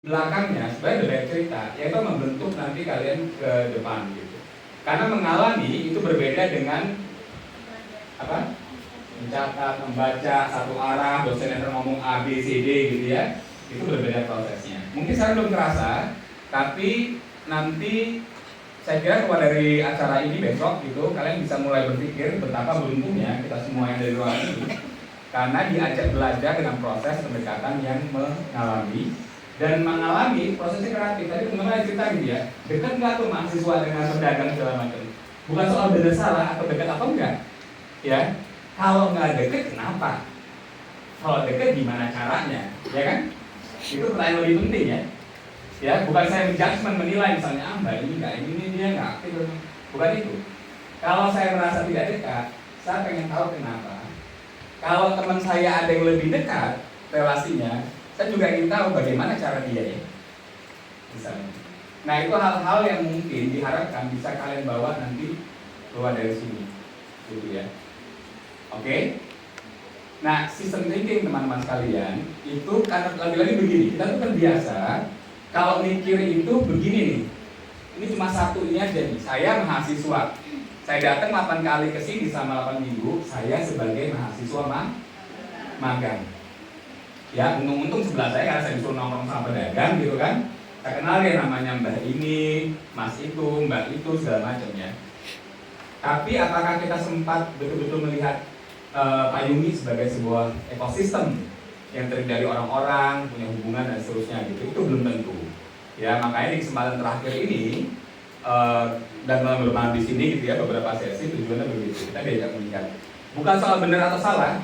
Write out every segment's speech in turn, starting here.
belakangnya sebenarnya ada banyak cerita, yaitu membentuk nanti kalian ke depan gitu. Karena mengalami itu berbeda dengan apa? Mencatat, membaca satu arah, dosen yang ngomong A, B, C, D gitu ya. Itu berbeda prosesnya. Mungkin sekarang belum terasa, tapi nanti saya kira keluar dari acara ini besok gitu, kalian bisa mulai berpikir betapa beruntungnya kita semua yang dari ruangan ini, karena diajak belajar dengan proses pendekatan yang mengalami dan mengalami prosesnya kreatif. Tadi teman-teman cerita gitu ya, dekat nggak tuh mahasiswa dengan pedagang segala macam? Bukan soal benar salah atau dekat apa enggak, ya. Kalau nggak deket kenapa? Kalau deket gimana caranya, ya kan? Itu pertanyaan lebih penting ya. Ya, bukan saya menjudgment menilai misalnya mbak ini nggak, ini dia nggak aktif, bukan itu. Kalau saya merasa tidak dekat, saya pengen tahu kenapa. Kalau teman saya ada yang lebih dekat relasinya, saya juga ingin tahu bagaimana cara dia ya, misalnya. Nah itu hal-hal yang mungkin diharapkan bisa kalian bawa nanti keluar dari sini, gitu ya. Oke? Nah sistem thinking teman-teman sekalian itu karena lagi-lagi begini, kita tuh kan biasa kalau mikir itu begini nih. Ini cuma satu ini aja nih. Saya mahasiswa. Saya datang 8 kali ke sini selama 8 minggu. Saya sebagai mahasiswa magang. Ya, untung-untung sebelah saya karena saya disuruh nongkrong sama pedagang gitu kan. Saya kenal ya namanya Mbak ini, Mas itu, Mbak itu segala macam ya. Tapi apakah kita sempat betul-betul melihat payung sebagai sebuah ekosistem yang terdiri dari orang-orang, punya hubungan dan seterusnya gitu, itu belum tentu. Ya, makanya di kesempatan terakhir ini dan bermain di sini gitu ya, beberapa sesi tujuannya begitu. Kita diajak melihat. Bukan soal benar atau salah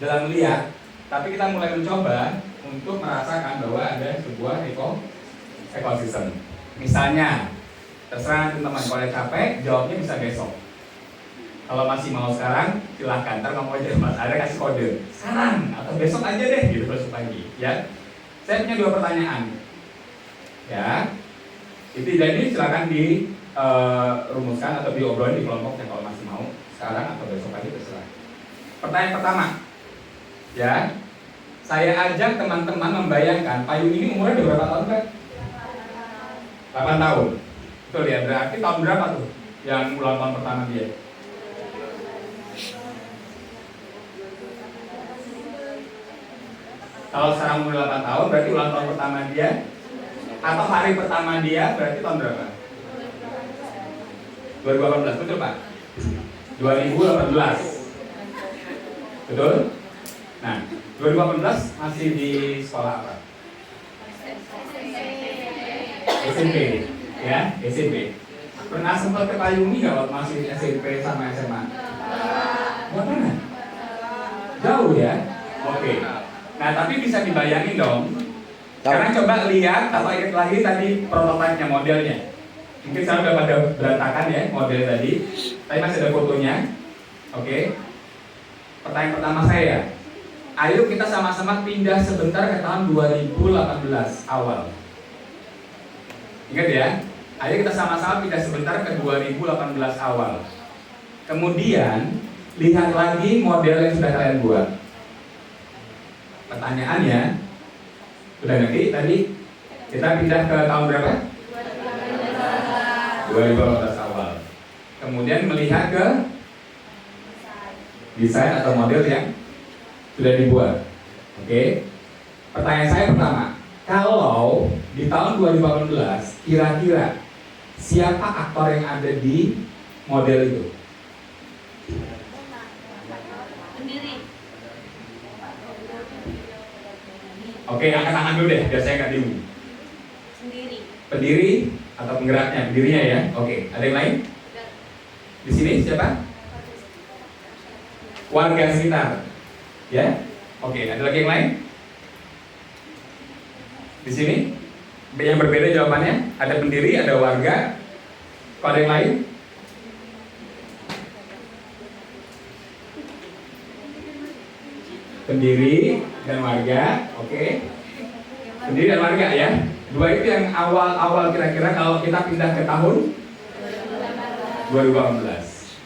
dalam melihat, tapi kita mulai mencoba untuk merasakan bahwa ada sebuah ekosistem. Misalnya, terserah teman-teman, kalau capek, jawabnya bisa besok. Kalau masih mau sekarang, silahkan. Ntar ngomong aja Mas, ada kasih kode sekarang atau besok aja deh, gitu besok pagi. Ya, saya punya 2 pertanyaan. Ya, itu jadi silahkan dirumuskan atau diobrolin di kelompoknya kalau masih mau sekarang atau besok pagi terserah. Pertanyaan pertama, ya, saya ajak teman-teman membayangkan payung ini umurnya udah berapa tahun kan? 8 tahun. Betul ya, berarti tahun berapa tuh yang ulang tahun pertama dia? Kalau sekarang umur 8 tahun berarti ulang tahun pertama dia atau hari pertama dia berarti tahun berapa? 2018, betul Pak? 2018. Betul? Nah, 2018 masih di sekolah apa? SMP, ya, SMP. Pernah sempat ke payungi nggak waktu masih SMP sama SMA? Buat mana? Jauh ya? Oke. Nah, tapi bisa dibayangin dong. Sekarang coba lihat atau ingat lagi tadi prototipenya, modelnya. Mungkin saya udah pada berantakan ya model tadi. Tapi masih ada fotonya. Oke. Pertanyaan pertama saya. Ayo kita sama-sama pindah sebentar ke tahun 2018 awal. Ingat ya. Ayo kita sama-sama pindah sebentar ke 2018 awal. Kemudian lihat lagi model yang sudah kalian buat. Pertanyaannya, udah ngerti tadi? Kita pindah ke tahun berapa? 2018 awal. Kemudian melihat ke desain atau model yang sudah dibuat. Oke. Pertanyaan saya pertama, kalau di tahun 2018 kira-kira siapa aktor yang ada di model itu? Oke, angkat tangan dulu deh, biar saya nggak bingung. Pendiri atau penggeraknya, pendirinya ya. Oke, ada yang lain? Di sini siapa? Warga sekitar. Ya. Oke, ada lagi yang lain? Di sini? Yang berbeda jawabannya. Ada pendiri, ada warga. Kok ada yang lain? Pendiri dan warga, oke. Pendiri dan warga ya. 2 itu yang awal-awal kira-kira kalau kita pindah ke tahun 2018.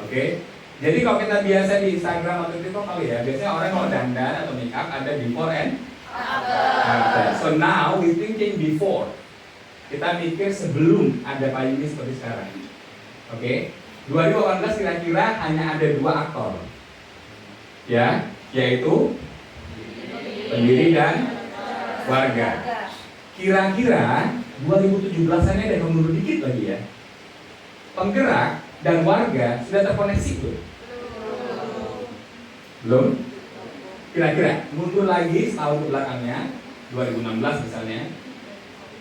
Oke. Jadi kalau kita biasa di Instagram atau TikTok kali ya, biasanya orang kalau dandan atau make up ada before and After. So now we thinking before. Kita mikir sebelum ada payung ini seperti sekarang. Oke, 2018 kira-kira hanya ada 2 aktor, ya, yaitu pendiri dan warga. Kira-kira 2017-an ada yang mundur dikit lagi ya. Penggerak dan warga sudah terkoneksi tuh? Belum? Kira-kira mundur lagi setahun ke belakangnya, 2016 misalnya.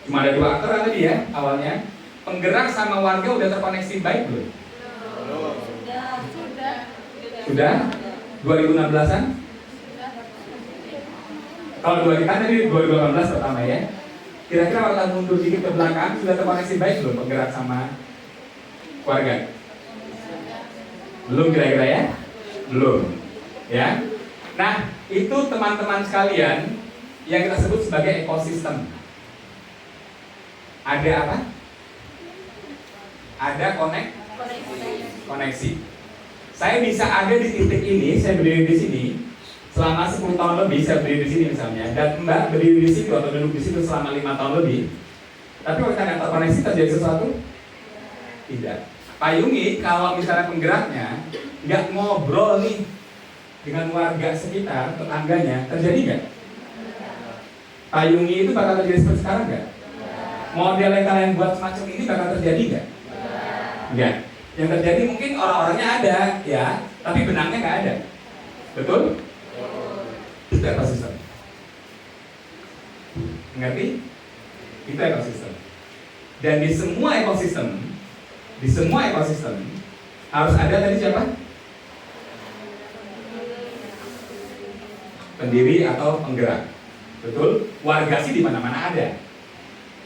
Cuma ada 2 aktor tadi ya awalnya. Penggerak sama warga udah terkoneksi baik belum? Sudah? 2016-an? Kalau kan tadi 2018 pertama ya. Kira-kira waktu mundur dikit ke belakang sudah terkoneksi baik belum penggerak sama warga? Belum kira-kira ya? Belum. Ya. Nah, itu teman-teman sekalian yang kita sebut sebagai ekosistem. Ada apa? Ada koneksi. Saya bisa ada di titik ini, saya berdiri di sini selama 10 tahun lebih, saya berdiri di sini misalnya, dan Mbak berdiri di situ atau duduk di situ selama 5 tahun lebih. Tapi kalau kita nggak terkoneksi terjadi sesuatu? Tidak. Payungi kalau misalnya penggeraknya nggak ngobrol nih dengan warga sekitar, tetangganya, terjadi nggak? Payungi itu bakal terjadi seperti sekarang nggak? Model yang kalian buat semacam ini bakal terjadi nggak? Nggak. Yang terjadi mungkin orang-orangnya ada, ya, tapi benangnya nggak ada. Betul? Itu ekosistem. Ngerti? Itu ekosistem. Dan di semua ekosistem harus ada tadi siapa? Pendiri atau penggerak. Betul? Warga sih di mana-mana ada.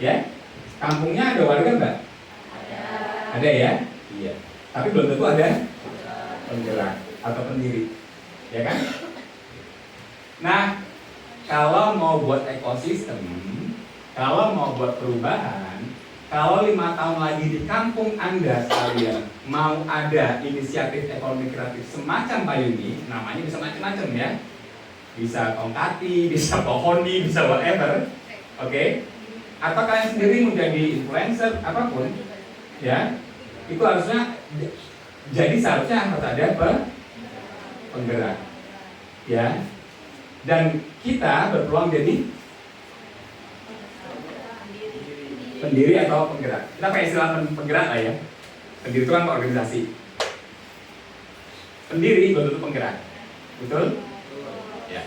Ya? Kampungnya ada warga enggak? Ada ya? Iya. Tapi belum tentu ada penggerak atau pendiri. Ya kan? Nah, kalau mau buat ekosistem, kalau mau buat perubahan, kalau 5 tahun lagi di kampung Anda sekalian mau ada inisiatif ekonomi kreatif semacam Payuni, namanya bisa macam-macam ya. Bisa tongkati, bisa pohoni, bisa whatever. Oke? Atau kalian sendiri menjadi influencer apapun, ya. Itu harusnya seharusnya harus ada penggerak. Ya. Dan kita berpeluang jadi pendiri atau penggerak. Kita pakai istilah penggerak lah ya. Pendiri itu kan organisasi. Pendiri bentuk penggerak. Betul? Ya.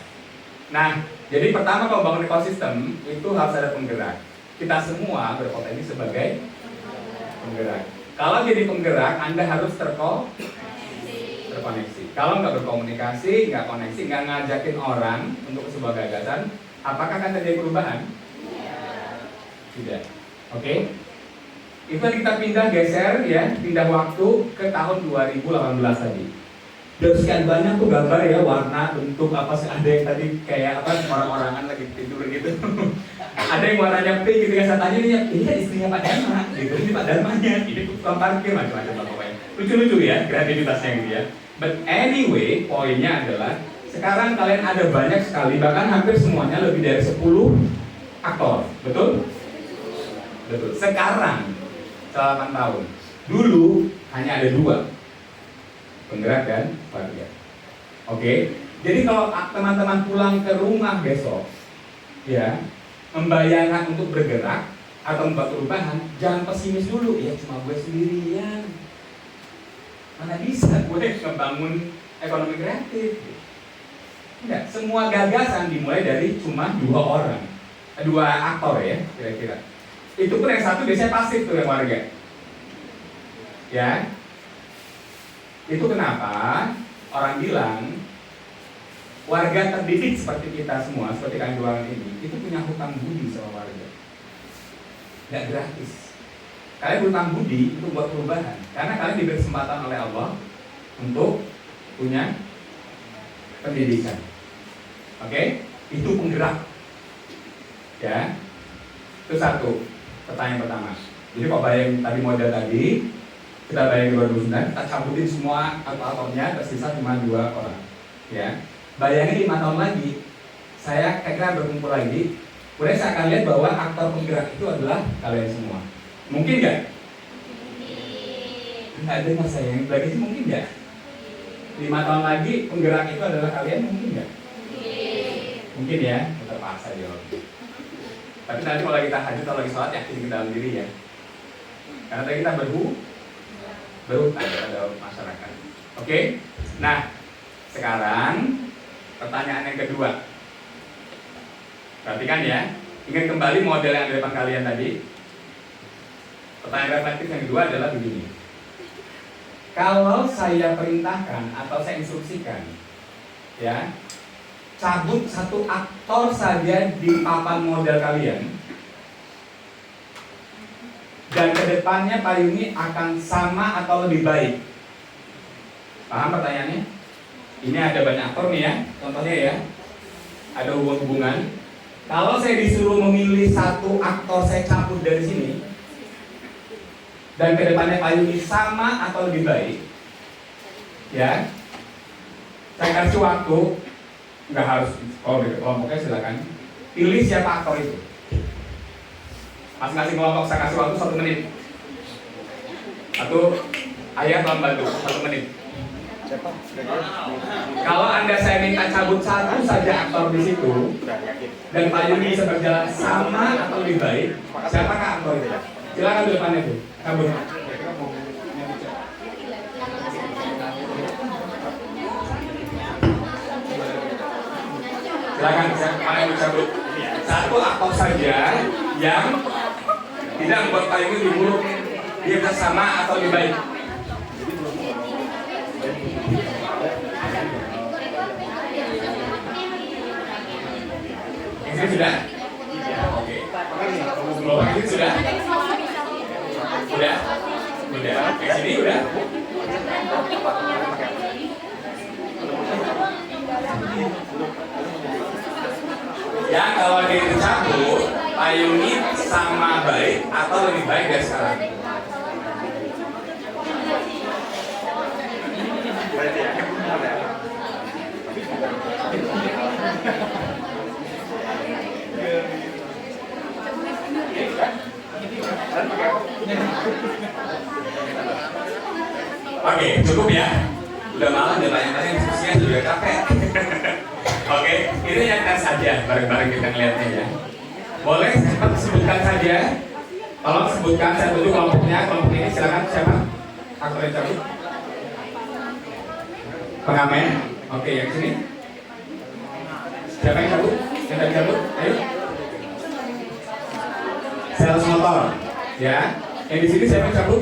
Nah, jadi pertama kalau bangun ekosistem itu harus ada penggerak. Kita semua berpotensi sebagai penggerak. Kalau jadi penggerak, Anda harus terkoneksi. Kalau nggak berkomunikasi, nggak koneksi, nggak ngajakin orang untuk sebuah gagasan, apakah akan terjadi perubahan? Tidak. Oke? Itu yang kita geser ya, pindah waktu ke tahun 2018 tadi. Dan sekian banyak tuh gambar ya, warna, bentuk apa sih, ada yang tadi kayak apa orang-orangan lagi tidur gitu. Ada yang warnanya pink gitu, saya tanya ini kan istrinya Pak Dharma gitu, ini Pak Dharmanya, ini tukang parkir macam-macam pokoknya. Lucu-lucu ya kreativitasnya gitu ya. But anyway, poinnya adalah sekarang kalian ada banyak sekali, bahkan hampir semuanya lebih dari 10 aktor, betul? Betul. Sekarang selama 8 tahun. Dulu hanya ada 2, penggerak dan warga. Oke. Jadi kalau teman-teman pulang ke rumah besok, ya, membayangkan untuk bergerak atau membuat perubahan, jangan pesimis dulu. Ya cuma gue sendirian. Mana bisa gue membangun ekonomi kreatif? Enggak. Semua gagasan dimulai dari cuma 2 orang, 2 aktor ya, kira-kira. Itu pun yang satu biasanya pasif tuh yang warga. Ya. Itu kenapa orang bilang warga terdidik seperti kita semua, seperti kalian ruangan ini, itu punya hutang budi sama warga. Nggak gratis. Kalian berhutang budi untuk buat perubahan, karena kalian diberi kesempatan oleh Allah untuk punya pendidikan. Oke? Itu penggerak. Ya. Itu satu pertanyaan pertama. Jadi kok bayang tadi model tadi, kita bayangin 2009, kita cabutin semua aktor-aktornya, tersisa cuma 2 orang. Ya. Bayangin 5 tahun lagi, saya kira berkumpul lagi, kemudian saya akan lihat bahwa aktor penggerak itu adalah kalian semua. Mungkin nggak? Nggak dengar saya yang lagi sih, mungkin nggak? 5 tahun lagi penggerak itu adalah kalian, mungkin nggak? Mungkin ya, terpaksa jawab. Tapi nanti kalau kita tahajud atau lagi sholat, yakin ke dalam diri ya. Karena tadi kita berhutang pada masyarakat. Oke? Nah, sekarang pertanyaan yang kedua. Perhatikan ya. Ingat kembali model yang di depan kalian tadi. Pertanyaan reflektif yang kedua adalah begini. Kalau saya perintahkan atau saya instruksikan, ya, cabut satu aktor saja di papan model kalian, dan kedepannya payungnya akan sama atau lebih baik. Paham pertanyaannya? Ini ada banyak aktor nih ya, contohnya ya, ada hubungan. Kalau saya disuruh memilih satu aktor, saya cabut dari sini, dan kedepannya payungnya sama atau lebih baik, ya, saya kasih waktu, nggak harus, kalau di kelompoknya silakan pilih siapa aktor itu. Masing-masing kelompok saya kasih waktu 1 menit. Atau ayah tolong bantu 1 menit. Kalau Anda saya minta cabut satu saja aktor di situ dan payung bisa berjalan sama atau lebih baik, siapakah aktor itu? Silakan di depannya tuh, cabut. Silakan, siapa yang cabut? Satu aktor saja yang tidak membuat payungnya lebih buruk, dia bisa sama atau lebih baik. Ini sudah? Oke. Belum ini sudah? Sudah? Sudah. Di sini sudah? Ya, kalau dicabut, payungnya sama baik atau lebih baik dari sekarang? Oke, cukup ya. Udah malam, udah banyak-banyak diskusinya, sudah capek. Oke, ini nyanyikan saja, bareng-bareng kita ngeliatnya ya. Boleh cepat sebutkan saja. Tolong sebutkan, saya tunjuk kelompoknya. Kelompok ini silakan siapa? Aktor yang cabut. Pengamen. Oke, yang sini. Siapa yang cabut? Yang tadi cabut? Ayo. Sales motor. Ya. Yang di sini siapa yang cabut?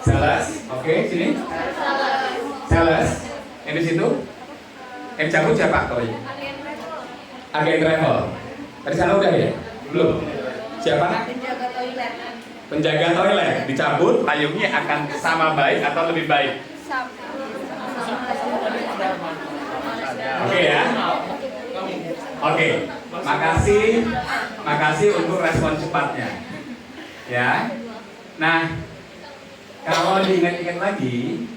Sales. Oke, sini. Sales. Yang di situ? Yang cabut siapa aktornya? Agen travel. Tadi sana udah ya? Belum? Siapa? Penjaga toilet. Penjaga toilet. Dicabut, payungnya akan sama baik atau lebih baik? Oke ya? Oke. Makasih untuk respon cepatnya. Ya. Nah, kalau diingat-ingat lagi,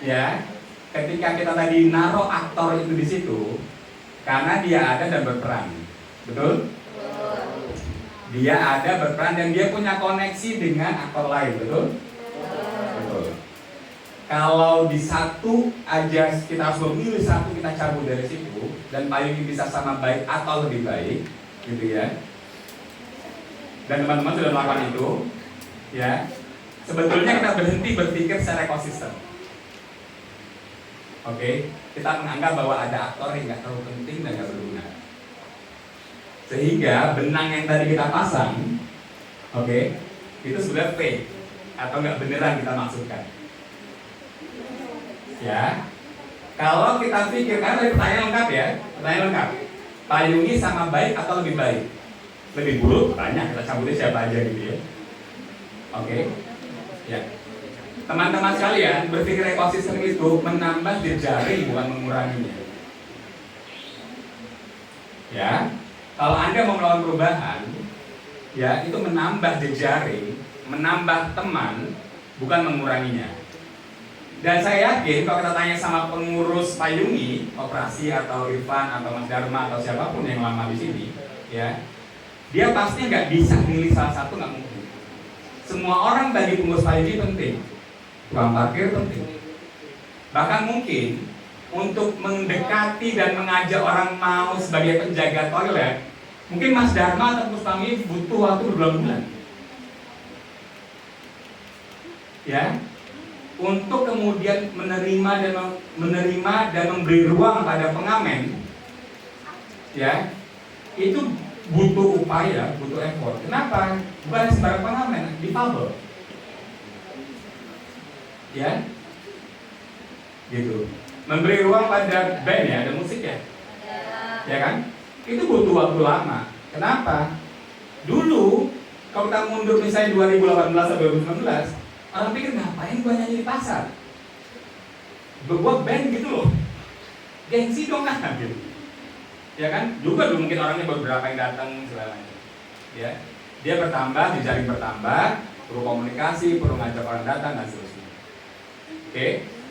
ya, ketika kita tadi naruh aktor itu di situ, karena dia ada dan berperan, betul? Dia ada berperan dan dia punya koneksi dengan aktor lain, betul? Betul. Kalau di satu aja kita harus memilih satu, kita cabut dari situ dan payungnya bisa sama baik atau lebih baik, gitu ya. Dan teman-teman sudah melakukan itu, ya. Sebetulnya kita berhenti berpikir secara ekosistem. Oke, kita menganggap bahwa ada aktor yang nggak terlalu penting dan nggak berguna. Sehingga benang yang tadi kita pasang, oke, itu sudah fake atau nggak beneran kita maksudkan. Ya, kalau kita pikir, karena tadi pertanyaan lengkap ya, pertanyaan lengkap. Payungnya sama baik atau lebih baik? Lebih buruk? Banyak, kita cabutnya siapa aja gitu ya. Oke, ya. Teman-teman sekalian, berpikir ekosistem itu menambah jejaring bukan menguranginya. Ya, kalau Anda mau melakukan perubahan, ya itu menambah jejaring, menambah teman, bukan menguranginya. Dan saya yakin kalau kita tanya sama pengurus Payungi, Operasi atau Irfan atau Mas Dharma atau siapapun yang lama di sini, ya, dia pasti nggak bisa milih salah satu, nggak mungkin. Semua orang bagi pengurus Payungi penting, tukang parkir penting. Bahkan mungkin untuk mendekati dan mengajak orang mau sebagai penjaga toilet, mungkin Mas Dharma atau pengurus Payungi butuh waktu berbulan-bulan. Ya, untuk kemudian menerima dan memberi ruang pada pengamen, ya, itu butuh upaya, butuh effort. Kenapa? Bukan sembarang pengamen, difabel, ya, gitu. Memberi ruang pada band, ya, ada musik, ya, ya kan? Itu butuh waktu lama. Kenapa? Dulu kalau kita mundur misalnya 2018 atau 2019, orang pikir ngapain gua nyanyi di pasar? Gua band gitu loh, gengsi dong kan, gitu. Ya kan? Juga dulu mungkin orangnya beberapa yang datang segala macam. Ya, dia bertambah, jejaring bertambah, perlu komunikasi, perlu ngajak orang datang dan seterusnya. Oke,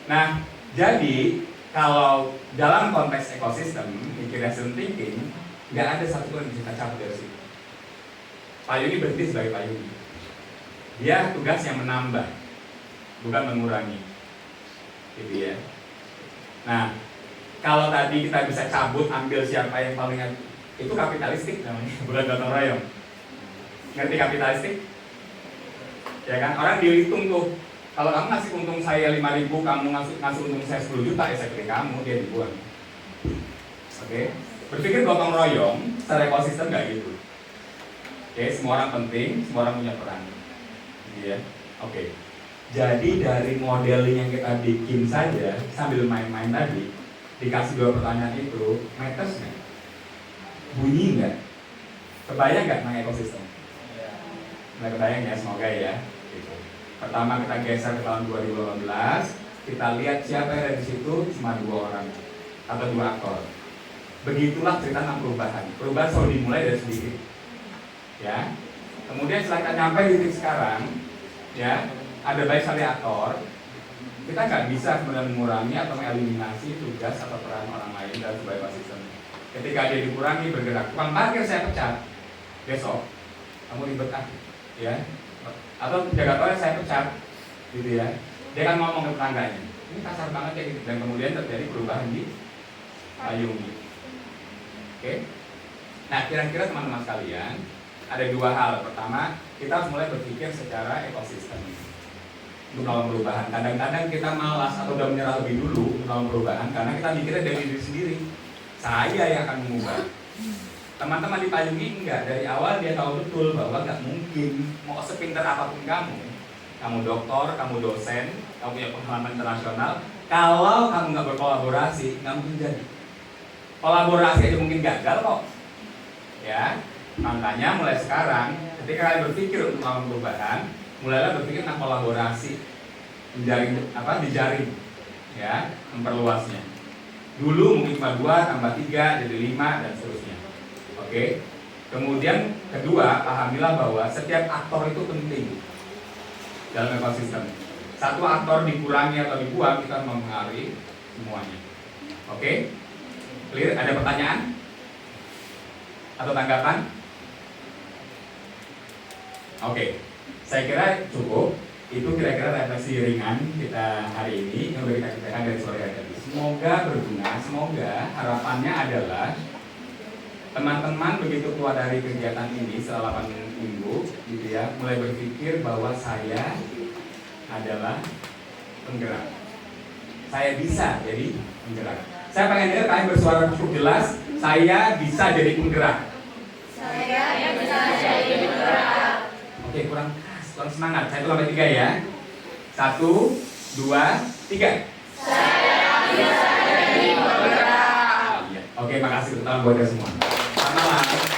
nah jadi kalau dalam konteks ekosistem, integration thinking, nggak ada satupun yang bisa cabut dari situ. Payungi berhenti sebagai payungi. Dia tugas yang menambah, bukan mengurangi, gitu ya. Nah, kalau tadi kita bisa cabut, ambil siapa yang paling, itu kapitalistik namanya, bukan gotong royong. Ngerti kapitalistik? Ya kan, orang dihitung tuh. Kalau kamu ngasih untung saya 5.000, kamu ngasih untung saya 10 juta, ya saya pilih kamu, dia dibuang. Oke, berpikir gotong royong, secara ekosistem nggak gitu. Oke, semua orang penting, semua orang punya peran. Ya, oke. Jadi dari modeling yang kita bikin saja sambil main-main tadi, dikasih 2 pertanyaan itu, matters nggak? Bunyi nggak? Kebayang nggak tentang ekosistem? Nggak kebayang ya, semoga ya. Gitu. Pertama kita geser ke tahun 2018, kita lihat siapa yang ada di situ, cuma 2 orang atau 2 aktor. Begitulah cerita tentang perubahan. Perubahan selalu dimulai dari sedikit. Ya. Kemudian setelah kita nyampe di titik sekarang, ya, ada banyak sekali aktor, kita nggak bisa kemudian mengurangi atau mengeliminasi tugas atau peran orang lain dalam sebuah ekosistem. Ketika dia dikurangi bergerak, tukang parkir saya pecat, besok kamu ribet ya, atau penjaga toilet saya pecat, gitu ya. Dia kan ngomong ke tetangganya, ini kasar banget ya, gitu. Dan kemudian terjadi perubahan di Payungi. Oke, nah kira-kira teman-teman sekalian, ada 2 hal. Pertama, kita harus mulai berpikir secara ekosistem untuk melawan perubahan. Kadang-kadang kita malas atau udah menyerah lebih dulu untuk melawan perubahan karena kita mikirnya dari diri sendiri. Saya yang akan mengubah. Teman-teman di Payungi enggak, dari awal dia tahu betul bahwa nggak mungkin mau sepintar apapun kamu dokter, kamu dosen, kamu punya pengalaman internasional, kalau kamu nggak berkolaborasi, nggak mungkin jadi. Kolaborasi aja mungkin gagal kok, ya. Makanya mulai sekarang, ketika kalian berpikir untuk melakukan perubahan, mulailah berpikir tentang kolaborasi, dijaring, ya, memperluasnya. Dulu mungkin cuma 2, tambah 3, jadi 5 dan seterusnya. Oke. Kemudian kedua, pahamilah bahwa setiap aktor itu penting dalam ekosistem. Satu aktor dikurangi atau dibuang, kita mempengaruhi semuanya. Oke? Clear? Ada pertanyaan? Atau tanggapan? Oke, saya kira cukup. Itu kira-kira refleksi ringan kita hari ini yang sudah kita kerjakan dari sore hari tadi. Semoga berguna. Semoga harapannya adalah teman-teman begitu keluar dari kegiatan ini selama 8 minggu, gitu ya, mulai berpikir bahwa saya adalah penggerak. Saya bisa jadi penggerak. Saya pengen dengar kalian bersuara cukup jelas. Saya bisa jadi penggerak. Saya bisa jadi penggerak. Oke, kurang semangat. 1 sampai 3 ya. 1, 2, 3. Saya bisa jadi penggerak. Oke, makasih. Tepuk tangan buat kita semua. Selamat malam.